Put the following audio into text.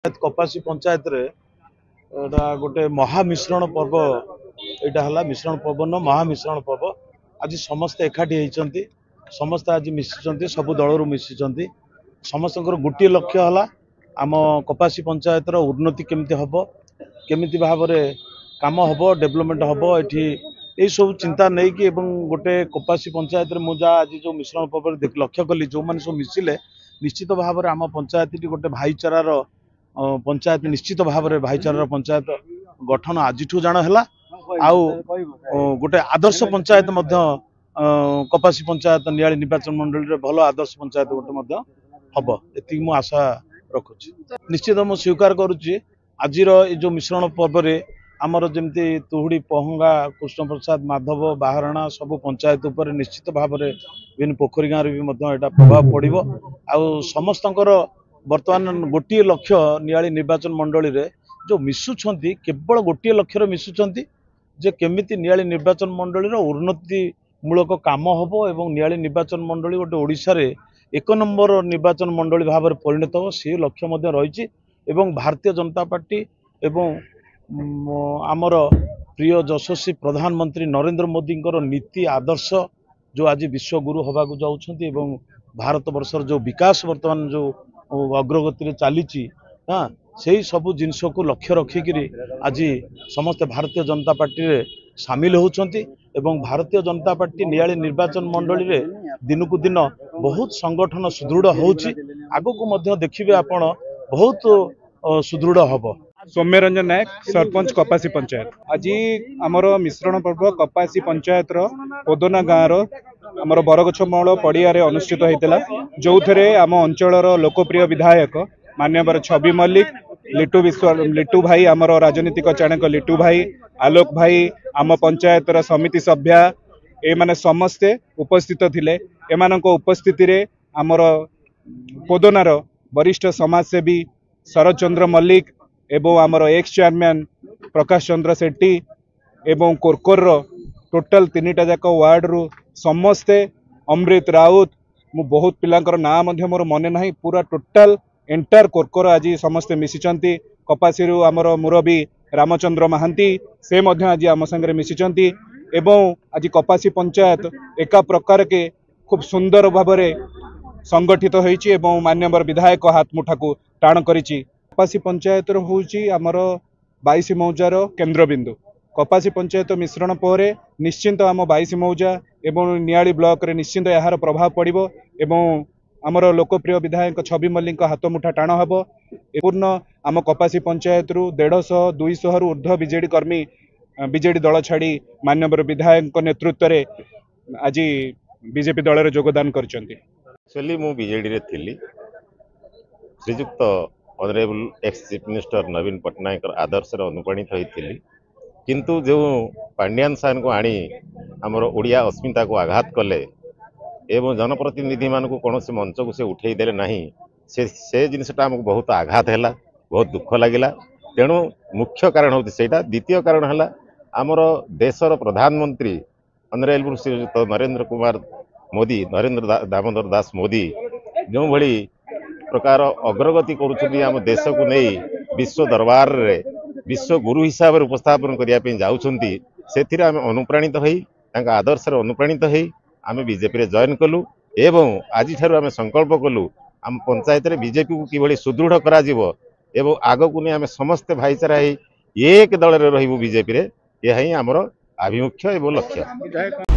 कपासी पंचायत रे गोटे महामिश्रण पर्व यहाँ है मिश्रण पर्व न महामिश्रण पर्व आज समस्ते एकाठी होती समस्ते आज मिशिंट सबू दल मिशिंट समस्त गोटे लक्ष्य है आम कपासी पंचायत उन्नति केमती हम केमी भाव में कम हम डेवलपमेंट हम ये सब चिंता नहीं कि गोटे कपासी पंचायत मुझे आज जो मिश्रण पर्व लक्ष्य कली जो मैंने सब मिसिले निश्चित भाव में आम पंचायत गोटे भाईचारार पंचायत निश्चित भाव में भाईचारार पंचायत गठन आज जाण है आउ गोटे आदर्श पंचायत कपासी पंचायत नियाली निर्वाचन मंडल भल आदर्श पंचायत गोटे हम ये मु आशा रखुची निश्चित मु स्वीकार करुच्ची आज जो मिश्रण पर्व में आमर जमी तुहुड़ी पहंगा कृष्ण प्रसाद माधव बाहरणा सब पंचायत उपर निश्चित भाव में विभिन्न पोखरी गाँव भी प्रभाव पड़ो आउ समस्त बर्तमान गोटे लक्ष्य नियाली निर्वाचन मंडली रे जो मिशुंट केवल गोटे लक्ष्य मिशुंट जे केमिति नियाली निर्वाचन मंडली उन्नति मूलक काम हम एवं नियाली निर्वाचन मंडली गोटे ओडिशा रे एक नंबर निर्वाचन मंडली भाव में परिणत हो सी लक्ष्य रही भारतीय जनता पार्टी एवं आमर प्रिय यशस्वी प्रधानमंत्री नरेंद्र मोदी नीति आदर्श जो आज विश्वगुरु हवा जाऊँच भारत वर्षर जो विकास वर्तमान जो अग्रगति चली हाँ से सबू जिनस को लक्ष्य रखिकी आज समस्त भारतीय जनता पार्टी रे सामिल होती भारतीय जनता पार्टी नियाली निर्वाचन मंडली रे दिन को दिन बहुत संगठन सुदृढ़ होची आगो को देखिए आपण बहुत सुदृढ़ हम। सौम्य रंजन नायक सरपंच कपासी पंचायत आज आमर मिश्रण पर्व कपासी पंचायत पोदना गाँव आमर बरगछ मौल पड़िया अनुष्ठित होता जो थे आम अंचल लोकप्रिय विधायक मान्यवर छवि मल्लिक लिटू भाई आमर राजनीतिक चाणक लिटू भाई आलोक भाई आम पंचायत समिति सभ्या ए माने समस्ते उपस्थित थिले एमानक उपस्थिति रे आमर पोदनार वरिष्ठ समाजसेवी शरद चंद्र मल्लिक एवं आमर एक्स चेयरमैन प्रकाश चंद्र सेट्टी एवं कोरकोर टोटाल 3टा जाक वार्ड रु समस्ते अमृत राउत मु बहुत पिलांकर ना मोर मन ना पूरा टोटाल एंटायर कोरकोर आज समस्ते मिशिचंती कपासी आमर मुरबी रामचंद्र महांती से आज आम संगे मिशिचंती एवं आज कपासी पंचायत एका प्रकार के खूब सुंदर भाव में संगठित होईची एवं मान्यवर विधायक हाथ मुठा को टाण करिची। कपासी पंचायत होउची आमर 22 मौजार केन्द्रबिंदु कपासी पंचायत मिश्रण पर निश्चिंत आम 22 मौजा एवं नियाली ब्लॉक रे निश्चिंत यार प्रभाव पड़ो एवं आमर लोकप्रिय विधायक छवि मल्लिक हाथ मुठा टाण हम पूर्ण आम कपासी पंचायत रु 150-200 रु ऊर्ध्व बीजेडी कर्मी बीजेडी दल छाड़ी मान्यवर विधायक नेतृत्व रे आज बीजेपी दल रे योगदान करचंती। एक्चुअली मु बीजेडी रे थिली श्रीजुक्त ऑनरेबल एक्स चीफ मिनिस्टर नवीन पट्टनायक आदर्श अनुप्राणित होती किंतु जो पांड्यान साहन को आनी आमर ओडिया अस्मिता को आघात कले एवं जनप्रतिनिधि मान को कौन से मंच को से उठे देले नहीं से जिनसटा आमको बहुत आघात है बहुत दुख लगिला तेणु मुख्य कारण होती सेटा द्वितीय कारण है आमर देशर प्रधानमंत्री ऑनरेबल श्रीयुक्त नरेंद्र कुमार मोदी नरेंद्र दामोदर दास मोदी जो भली प्रकार अग्रगति करुछथि आम देश को नहीं विश्व दरबार रे विश्व गुरु हिसाब से उपस्थापन करने जाउछन्ति सेथिरे आम अनुप्राणित होई तांका आदर्श रे अनुप्राणित होई आम बीजेपी रे जॉइन कलु एवं आज ठारू आम संकल्प कलु आम पंचायत रे बीजेपी को किभली सुदृढ़ करा जिवो एवं आगो को नहीं आम समस्त भाईचारा एक दल रे रहिबु बीजेपी रे यही आमर आभिमुख्य एवं लक्ष्य।